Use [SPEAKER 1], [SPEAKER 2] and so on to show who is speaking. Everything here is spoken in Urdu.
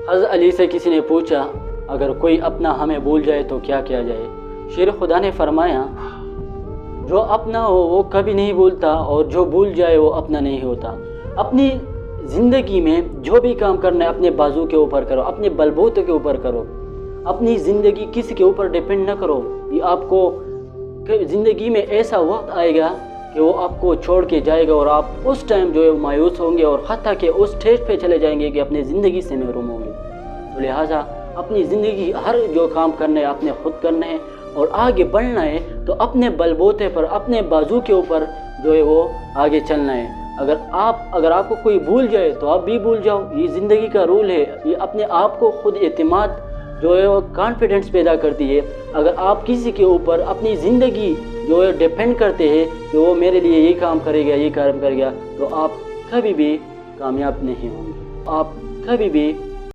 [SPEAKER 1] حضرت علی سے کسی نے پوچھا اگر کوئی اپنا ہمیں بھول جائے تو کیا کیا جائے؟ شیر خدا نے فرمایا جو اپنا ہو وہ کبھی نہیں بھولتا اور جو بھول جائے وہ اپنا نہیں ہوتا۔ اپنی زندگی میں جو بھی کام کرنا ہے اپنے بازو کے اوپر کرو، اپنے بلبوتے کے اوپر کرو، اپنی زندگی کسی کے اوپر ڈیپینڈ نہ کرو۔ یہ آپ کو زندگی میں ایسا وقت آئے گا کہ وہ آپ کو چھوڑ کے جائے گا اور آپ اس ٹائم جو ہے مایوس ہوں گے اور حتیٰ کہ اس اسٹیج پہ چلے جائیں گے کہ اپنی زندگی سے محروم ہوں گے۔ تو لہٰذا اپنی زندگی ہر جو کام کرنے آپ نے خود کرنا ہے اور آگے بڑھنا ہے تو اپنے بلبوتے پر اپنے بازو کے اوپر جو ہے وہ آگے چلنا ہے۔ اگر آپ کو کوئی بھول جائے تو آپ بھی بھول جاؤ، یہ زندگی کا رول ہے۔ یہ اپنے آپ کو خود اعتماد جو ہے وہ کانفیڈنس پیدا کرتی ہے۔ اگر آپ کسی کے اوپر اپنی زندگی جو ہے ڈیپینڈ کرتے ہیں کہ وہ میرے لیے یہ کام کرے گا یہ کام کرے گا تو آپ کبھی بھی کامیاب نہیں ہوں گے، آپ کبھی بھی